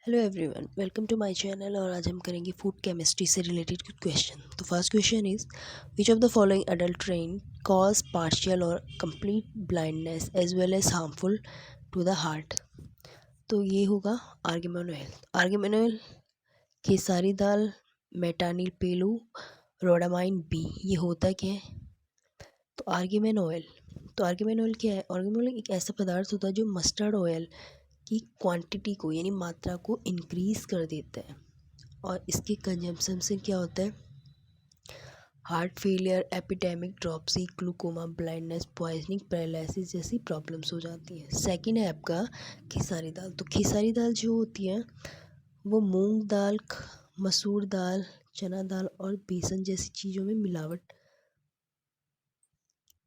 Hello everyone, welcome to my channel. और आज हम करेंगे फूड केमिस्ट्री से रिलेटेड कुछ क्वेश्चन। तो first question is which of the following adulterant cause partial or complete blindness as well as harmful to the heart. तो ये होगा argemone oil, khesari dal, metanil yellow, rhodamine B. ये होता क्या है? तो आर्गेमिन ऑयल क्या है? आर्गेमिन एक ऐसा पदार्थ होता है जो मस्टर्ड ऑयल की क्वांटिटी को यानी मात्रा को इंक्रीज कर देता है। और इसके कंजम्पशन से क्या होता है? Heart failure, epidemic dropsy, glaucoma, blindness, poisoning, paralysis जैसी प्रॉब्लम्स हो जाती हैं। सेकंड है आपका खेसारी दाल। तो खेसारी दाल जो होती है वो मूंग दाल, मसूर दाल, चना दाल और बेसन जैसी चीज़ों में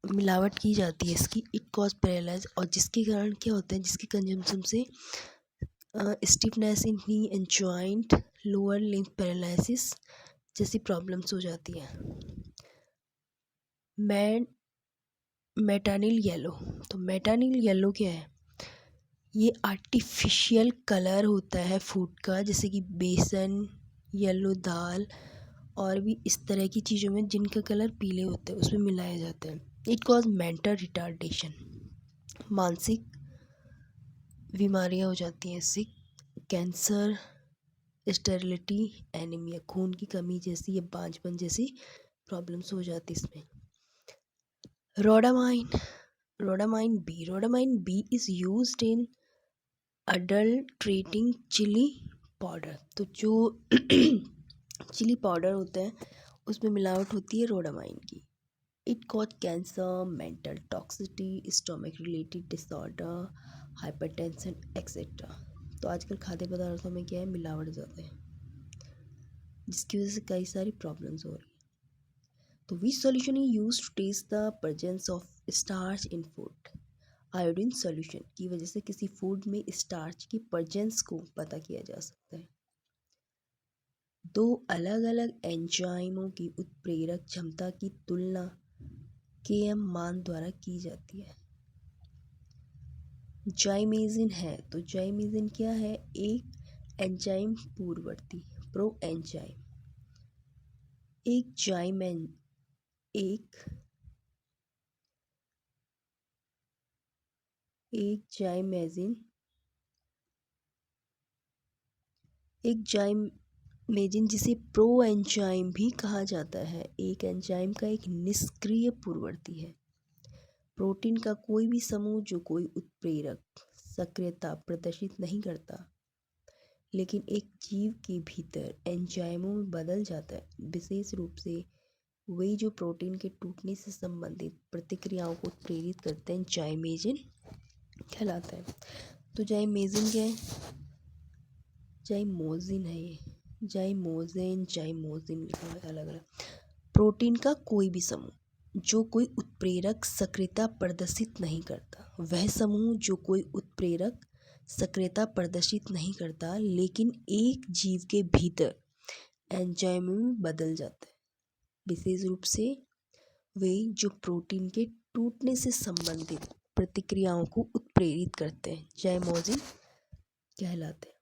मिलावट की जाती है इसकी। इट कॉज पैरालाइज, और जिसके कारण क्या होता है, जिसके कंजम्पशन से stiffness in knee and joint, lower limb paralysis जैसी प्रॉब्लम्स हो जाती हैं। Metanil yellow. तो मेटानिल येलो क्या है? ये आर्टिफिशियल कलर होता है फूड का, जैसे कि बेसन, येलो दाल और भी इस तरह की चीज़ों में जिनका कलर पीले होते हैं उसमें मिलाया जाता है। इट कॉज मेंटल रिटार्डेशन, मानसिक बीमारियाँ हो जाती हैं इससे। कैंसर, स्टेरिलिटी, एनीमिया, खून की कमी जैसी या बांझपन जैसी प्रॉब्लम्स हो जाती इसमें। Rhodamine B is used in adulterating chilli powder. तो जो चिली पाउडर होता है उसमें मिलावट होती है रोडामाइन की। It cause cancer, mental toxicity, stomach related disorder, hypertension etcetera. तो आजकल खाद्य पदार्थों में क्या है, मिलावट ज़्यादा है, जिसकी वजह से कई सारी प्रॉब्लम्स हो रही है। तो which solution is used to test the presence of starch in food. Iodine solution की वजह से किसी फूड में स्टार्च की प्रेजेंस को पता किया जा सकता है। दो अलग अलग एंजाइमों की उत्प्रेरक क्षमता की तुलना Km मान द्वारा की जाती है। जाइमेजिन है, तो जाइमेजिन क्या है? एक एंजाइम पूर्ववर्ती, प्रो एंजाइम। एक जाइमेन एक एक जाइमेजिन एक जाइमेजिन जिसे प्रो एंजाइम भी कहा जाता है, एक एंजाइम का एक निष्क्रिय पूर्ववर्ती है। प्रोटीन का कोई भी समूह जो कोई उत्प्रेरक सक्रियता प्रदर्शित नहीं करता, लेकिन एक जीव के भीतर एंजाइमों में बदल जाता है, विशेष रूप से वे जो प्रोटीन के टूटने से संबंधित प्रतिक्रियाओं को प्रेरित करते हैं, जाइमेजिन कहलाता है। तो जाइमेजिन क्या है? जाइमोजिन है ये, जाइमोजिन लिखा हुआ है अलग अलग। प्रोटीन का कोई भी समूह जो कोई उत्प्रेरक सक्रियता प्रदर्शित नहीं करता, वह समूह जो कोई उत्प्रेरक सक्रियता प्रदर्शित नहीं करता लेकिन एक जीव के भीतर एंजाइम में बदल जाता है, विशेष रूप से वे जो प्रोटीन के टूटने से संबंधित प्रतिक्रियाओं को उत्प्रेरित करते हैं, जाइमोजिन कहलाते हैं।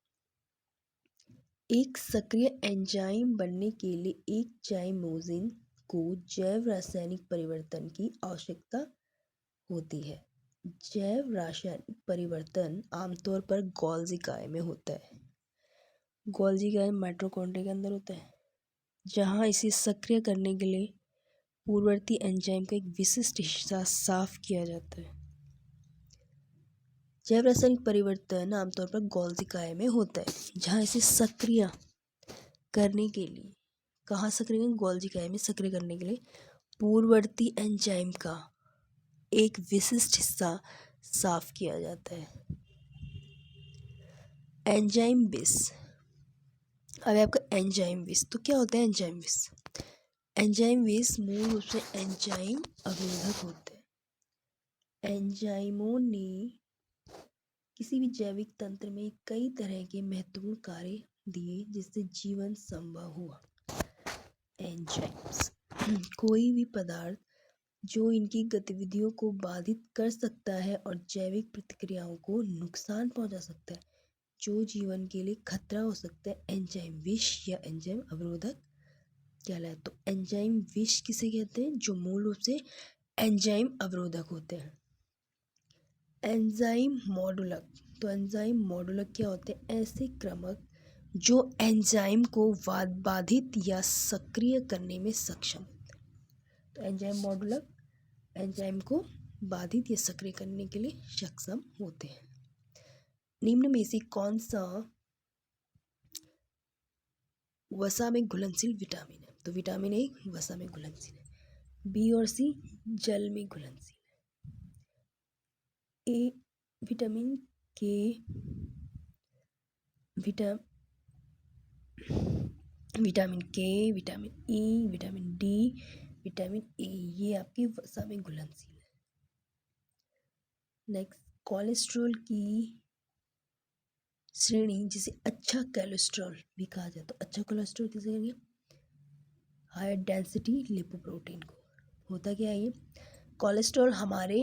एक सक्रिय एंजाइम बनने के लिए एक जाइमोजिन को जैव रासायनिक परिवर्तन की आवश्यकता होती है। जैव रासायनिक परिवर्तन आमतौर पर गोल्जी काय में होता है। गोल्जी काय माइटोकॉन्ड्रिया के अंदर होता है, जहां इसे सक्रिय करने के लिए पूर्ववर्ती एंजाइम का एक विशिष्ट हिस्सा साफ किया जाता है। जैव रासायनिक परिवर्तन आमतौर पर गोल्जी काय में होता है, जहां इसे सक्रिय करने के लिए, कहाँ सक्रिय? गोल्जी काय में सक्रिय करने के लिए पूर्ववर्ती एंजाइम का एक विशिष्ट हिस्सा साफ किया जाता है। एंजाइम विष। अब आपका एंजाइम विष, तो क्या होता है एंजाइम विष? एंजाइम विष मूल रूप से एंजाइम अवरोधक होते हैं। एंजाइमों ने किसी भी जैविक तंत्र में कई तरह के महत्वपूर्ण कार्य दिए जिससे जीवन संभव हुआ। एंजाइम्स कोई भी पदार्थ जो इनकी गतिविधियों को बाधित कर सकता है और जैविक प्रतिक्रियाओं को नुकसान पहुंचा सकता है, जो जीवन के लिए खतरा हो सकता है एंजाइम विष या एंजाइम अवरोधक कहलाए। तो एंजाइम विष किसे कहते हैं? जो मूल रूप से एंजाइम अवरोधक होते हैं। एंजाइम मॉडुलक, तो एंजाइम मॉडुलक क्या होते हैं? ऐसे क्रमक जो एंजाइम को बाधित या सक्रिय करने में सक्षम होते हैं। तो एंजाइम मॉडुलक एंजाइम को बाधित या सक्रिय करने के लिए सक्षम होते हैं। निम्न में से कौन सा वसा में घुलनशील विटामिन है? तो विटामिन ए वसा में घुलनशील है, बी और सी जल में घुलनशील है, ए विटामिन के विटामिन के, vitamin E, vitamin D, vitamin A, ये आपके वसा में घुलनशील है। नेक्स्ट, कोलेस्ट्रॉल की श्रेणी जिसे अच्छा कोलेस्ट्रॉल भी कहा जाता है। अच्छा कोलेस्ट्रॉल किसे कहेंगे? हायर डेंसिटी लिपोप्रोटीन को। होता क्या है ये? कोलेस्ट्रॉल हमारे